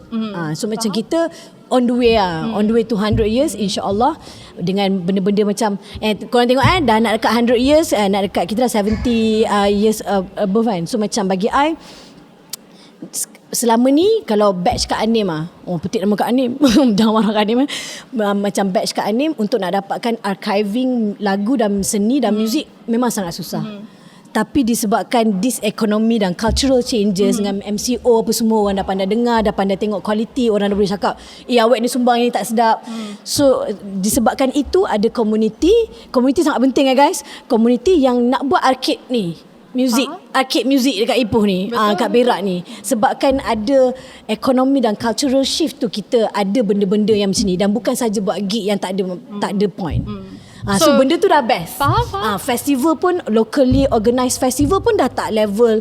So macam kita on the way on the way to 100 years insya-Allah, dengan benda-benda macam korang tengok dah nak dekat 100 years, nak dekat kita dah 70 years above kan. So macam bagi I, selama ni kalau batch Kak Anim petik nama Kak Anim jangan marah Kak Anim macam batch Kak Anim untuk nak dapatkan archiving lagu dan seni dan muzik memang sangat susah. Tapi disebabkan this economy dan cultural changes dengan MCO apa semua, orang dah pandai dengar, dah pandai tengok quality, orang dah boleh cakap awet ni sumbang ni tak sedap. So disebabkan itu ada community sangat penting guys, community yang nak buat arcade ni, arcade music dekat Ipoh ni, kat Perak ni. Sebabkan ada ekonomi dan cultural shift tu, kita ada benda-benda yang macam ni, dan bukan saja buat gig yang tak ada point. So benda tu dah best. Faham. Festival pun, locally organised festival pun dah tak level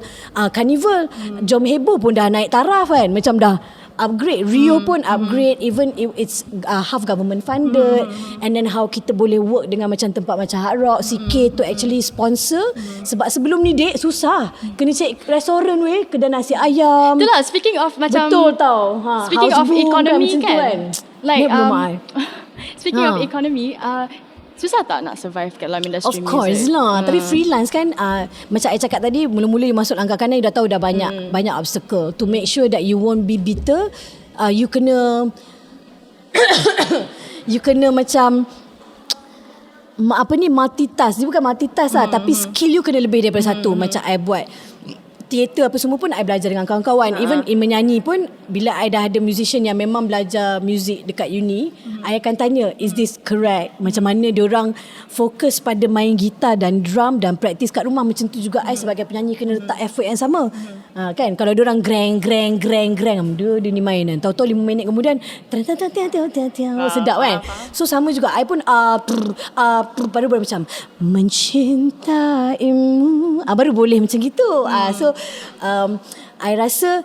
carnival. Jom Heboh pun dah naik taraf kan, macam dah upgrade. Rio pun upgrade, even it's half government funded. And then how kita boleh work dengan macam tempat macam Hard Rock, CK to actually sponsor. Sebab sebelum ni dek susah, kena cari restoran kedai nasi ayam. Itulah, speaking of macam, betul tau, speaking of economy kan, like speaking of economy, susah tak nak survive kat dalam industri music? Of course lah. Tapi freelance kan, macam I cakap tadi, mula-mula you masuk langkah kanan, you dah tahu dah banyak obstacle. To make sure that you won't be bitter, you kena you kena macam multitask. Dia bukan multitask lah, tapi skill you kena lebih daripada satu. Macam I buat teater apa semua pun I belajar dengan kawan-kawan. Even in menyanyi pun, bila I dah ada musician yang memang belajar muzik dekat uni, I akan tanya, is this correct? Macam mana diorang fokus pada main gitar dan drum dan praktis kat rumah. Macam tu juga I sebagai penyanyi kena letak effort yang sama. Kan, kalau diorang greng dia ni main kan, tahu-tahu 5 minit kemudian sedap kan. So sama juga I pun baru macam mencintaimu, baru boleh macam gitu. So I rasa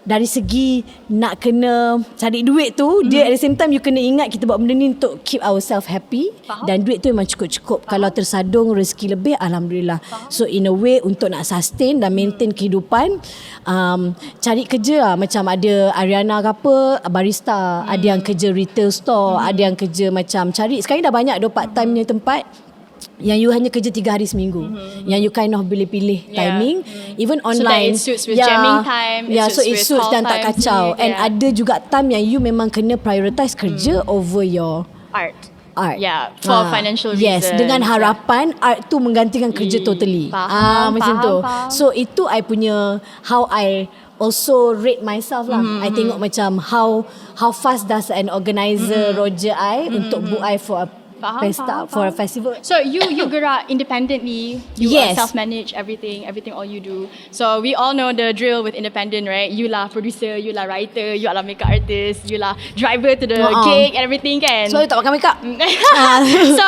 dari segi nak kena cari duit tu, dia at the same time you kena ingat kita buat benda ni untuk keep ourselves happy. Dan duit tu memang cukup-cukup. Kalau tersadung rezeki lebih, Alhamdulillah. So in a way, untuk nak sustain dan maintain kehidupan, cari kerja macam ada Ariana ke apa, barista, ada yang kerja retail store, ada yang kerja macam cari, sekarang dah banyak part time punya tempat yang you hanya kerja 3 hari seminggu, yang you kind of pilih timing, even online, so that it suits with jamming time, so it suits dan tak kacau. And ada juga time yang you memang kena prioritize kerja over your art. For financial reasons. Yes, dengan harapan art tu menggantikan kerja totally. Macam tu. So itu I punya, how I also rate myself lah. I tengok macam how fast does an organizer Roger untuk book I for a for a festival. So you gerak independently. You self-manage everything all you do. So we all know the drill with independent, right? You lah producer, you lah writer, you lah makeup artist, you lah driver to the gig and everything kan. So you tak pakai makeup. So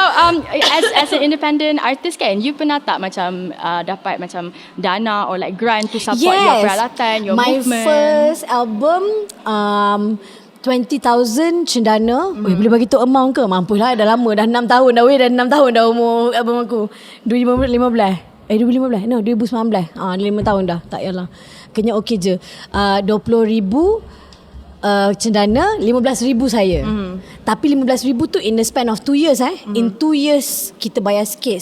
as an independent artist kan, you pernah tak macam dapat macam dana or like grant to support your peralatan, your movement? My first album 20,000 cendana. Boleh bagi tu amount ke? Mampulah, dah lama, dah 6 tahun dah dah 6 tahun dah umur album aku. 2015. 2019. 5 tahun dah. Tak yalah. Kena okey je. 20,000 cendana, 15,000 saya. Tapi 15,000 tu in the span of 2 years. In 2 years kita bayar sikit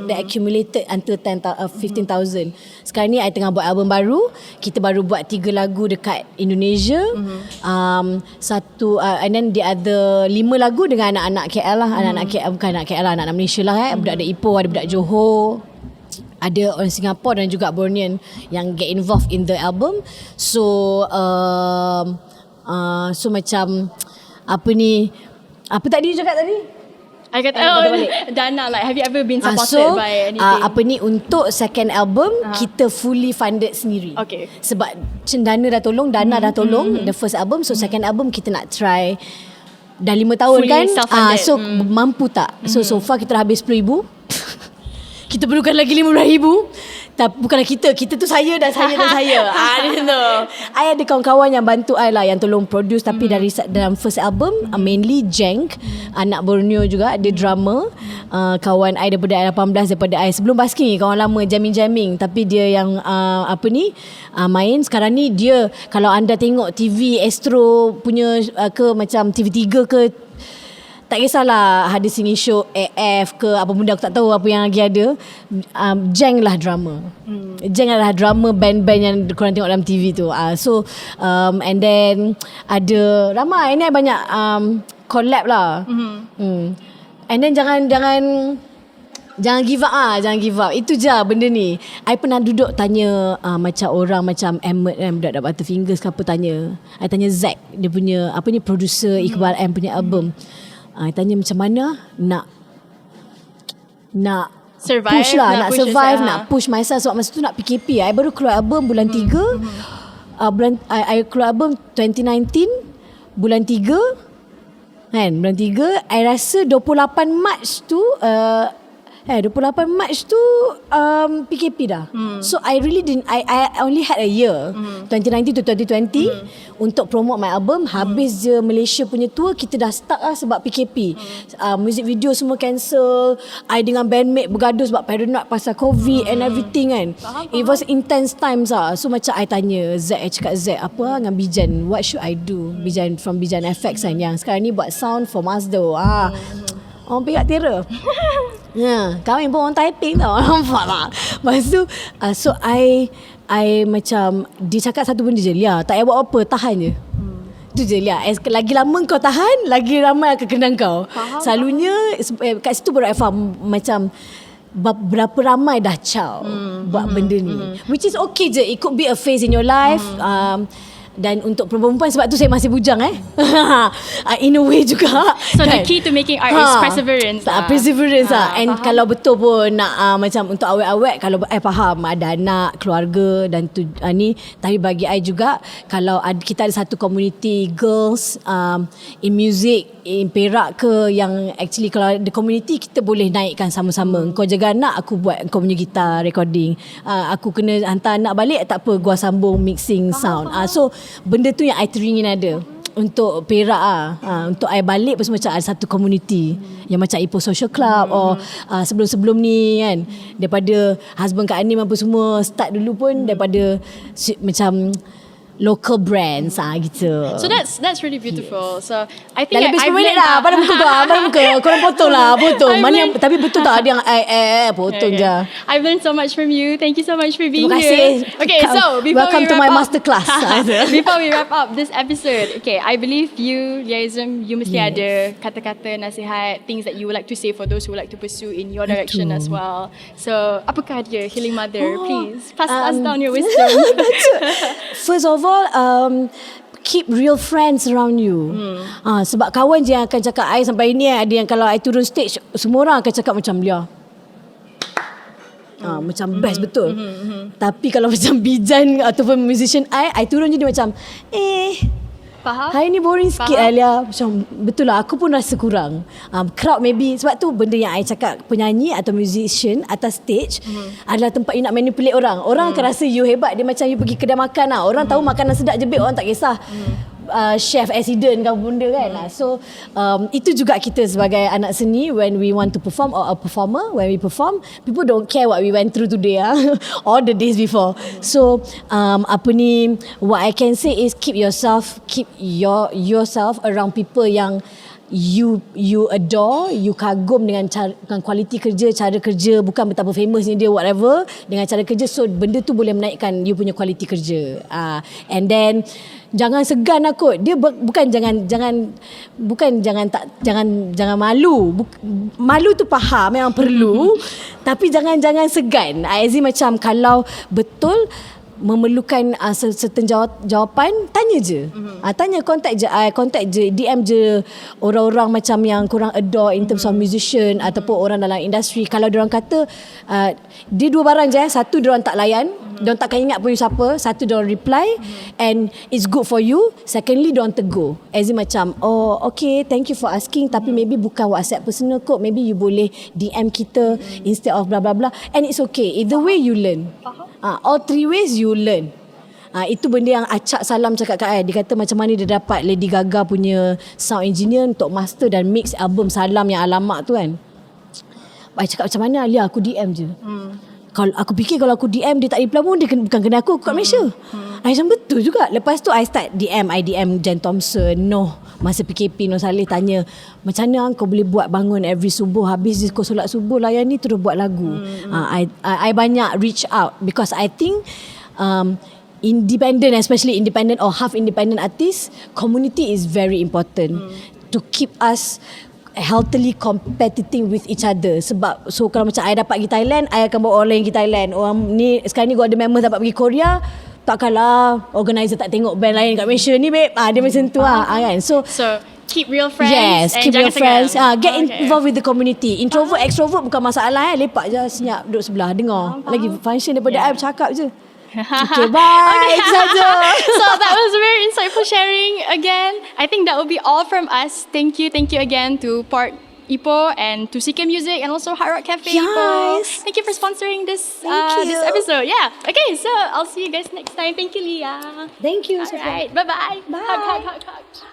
that accumulated until 15,000. Sekarang ni I tengah buat album baru. Kita baru buat 3 lagu dekat Indonesia. And then the other 5 lagu dengan anak-anak KL lah. Anak-anak KL, bukan anak KL lah, anak-anak Malaysia lah. Budak-budak Ipoh, ada budak Johor, ada orang Singapore dan juga Bornean yang get involved in the album. So so macam apa tadi cakap tadi? I kata dana, like have you ever been supported by anything? Untuk second album kita fully funded sendiri. Okay. Sebab cendana dah tolong, dana dah tolong the first album. So second album kita nak try, dah 5 tahun fully kan. So mampu tak? So far kita dah habis 10,000. kita perlukan lagi 15,000. Tapi bukanlah kita tu saya dan saya dan saya. Dia tu. I ada kawan-kawan yang bantu I lah, yang tolong produce. Tapi dari dalam first album, mainly Jenk, anak Borneo juga, dia drummer. Kawan I daripada I 18, daripada I sebelum basking, kawan lama jamming. Tapi dia yang main sekarang ni. Dia, kalau anda tengok TV Astro punya ke macam TV3 ke, tak kisahlah ada singing show AF ke apa benda, aku tak tahu apa yang lagi ada. Jeng lah drama. Jeng adalah drama band-band yang korang tengok dalam TV tu. And then ada ramai ni, banyak collab lah. And then jangan give up jangan give up. Itu je benda ni. I pernah duduk tanya macam orang macam Emmett kan, budak Butterfingers ke apa, tanya. I tanya Zack, dia punya producer Iqbal M punya album. Tanya macam mana nak survive, push lah, nak survive, nak push myself. Sebab masa tu nak PKP. I baru keluar album bulan 3. I keluar album 2019 bulan 3 kan, bulan 3. I rasa 28 Mac tu 28 Mac tu PKP dah. So I really didn't, I only had a year, 2019 to 2020 untuk promote my album. Habis je Malaysia punya tour, kita dah start lah sebab PKP. Music video semua cancel. I dengan bandmate bergaduh sebab paranoid pasal COVID and everything kan. It was intense times lah. So macam I tanya Z, I cakap Z, apa dengan Bijan, what should I do? Bijan from Bijan FX kan, yang sekarang ni buat sound for Mazda. Orang pihak tera. Kami pun orang typing tau. Nampak tak? Lepas tu so I macam, dia cakap satu benda je, Lia, tak payah buat apa, tahan je. Itu je, Lia. Lagi lama kau tahan, lagi ramai akan kena kau. Selalunya kat situ baru I faham macam berapa ramai dah caw buat benda ni. Which is okay je. It could be a phase in your life. Dan untuk perempuan, sebab tu saya masih bujang in a way juga. So the key to making art is perseverance. Perseverance and faham. Kalau betul pun nak macam untuk awet-awet, kalau I faham ada anak, keluarga dan tu ni. Tapi bagi I juga, kalau kita ada satu community girls in music in Perak ke, yang actually kalau ada community, kita boleh naikkan sama-sama. Kau jaga anak, aku buat kau punya gitar recording. Aku kena hantar anak balik, tak apa, gua sambung mixing sound. So benda tu yang I teringin ada untuk Perak untuk I balik pun macam ada satu community yang macam Ipoh Social Club or sebelum-sebelum ni kan, daripada husband Kak Anim apa semua start dulu pun daripada macam local brands gitu. So that's really beautiful. So I think lebih 10 minit lah. Pada muka korang potong lah. Tapi betul tak ada yang potong je. I've learned so much from you. Thank you so much for being Terima kasih. here. Okay, so before welcome to my masterclass. Before we wrap up this episode, okay, I believe you, Leaism, you mesti ada kata-kata nasihat, things that you would like to say for those who would like to pursue in your direction as well. So apakah dia, Healing Mother? Please pass us down your wisdom. First of all, keep real friends around you. Sebab kawan je yang akan cakap I sampai ini, ada yang kalau I turun stage, semua orang akan cakap macam Lia, macam best betul. Tapi kalau macam Bijan ataupun musician I turun je dia macam faham? Hari ni boring sikit Alia. Macam betul lah, aku pun rasa kurang. Crowd maybe, sebab tu benda yang I cakap, penyanyi atau musician atas stage adalah tempat you nak manipulate orang. Orang akan rasa you hebat. Dia macam you pergi kedai makan lah. Orang tahu makanan sedap je, orang tak kisah chef accident ke apa benda kan. So itu juga kita sebagai anak seni, when we want to perform, or a performer, when we perform, people don't care what we went through today or the days before. So what I can say is keep yourself around people yang you adore, you kagum dengan kualiti kerja, cara kerja, bukan betapa famousnya dia, whatever, dengan cara kerja. So benda tu boleh menaikkan you punya kualiti kerja. And then jangan segan lah kot. Dia bukan jangan malu. Malu tu faham, memang perlu. Tapi jangan segan. As in macam kalau betul memerlukan certain jawapan, tanya je. Tanya, contact je, DM je orang-orang macam yang korang adore in terms of musician ataupun orang dalam industri. Kalau diorang kata dia dua barang je, satu diorang tak layan, diorang takkan ingat pun you siapa, satu diorang reply and it's good for you, secondly diorang tegur as in macam, oh okay, thank you for asking, tapi maybe bukan WhatsApp personal kot, maybe you boleh DM kita instead of blah blah blah, and it's okay, either way you learn. All three ways you learn. Itu benda yang Acak Salam cakap kat I. Dia kata macam mana dia dapat Lady Gaga punya sound engineer untuk master dan mix album Salam yang Alamak tu kan. I cakap macam mana Alia, aku DM je. Kalau aku fikir kalau aku DM dia tak reply pun dia bukan kena aku kat Malaysia. I macam betul juga. Lepas tu I start DM Jen Thompson, Noh, masa PKP Noh Saleh tanya, macam mana kau boleh buat bangun every subuh, habis kau solat subuh layan ni terus buat lagu. I banyak reach out because I think independent, especially independent or half independent artists, community is very important to keep us healthily competing with each other. Sebab so kalau macam I dapat pergi Thailand, I akan bawa orang lain pergi Thailand. Orang ni sekarang ni gua ada members dapat pergi Korea, takkanlah organizer tak tengok band lain kat Malaysia ni babe. Dia macam tu kan. So keep real friends. Yes, and keep real friends. Get Okay. involved with the community. Introvert, extrovert bukan masalah. Lepak je senyap duduk sebelah dengar. Lagi function daripada I bercakap je. Okay, bye. Itu saja. So that was very insightful sharing again. I think that will be all from us. Thank you again to Ipoh and to CK Music and also Hard Rock Cafe. Yes. Ipoh. Thank you for sponsoring this this episode. Yeah. Okay, so I'll see you guys next time. Thank you, Leah. Thank you. Alright, bye-bye. Bye. Hug.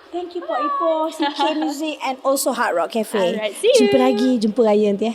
Thank you for Ipoh, CK Music and also Hard Rock Cafe. Alright, see you. Jumpa lagi, jumpa raya nanti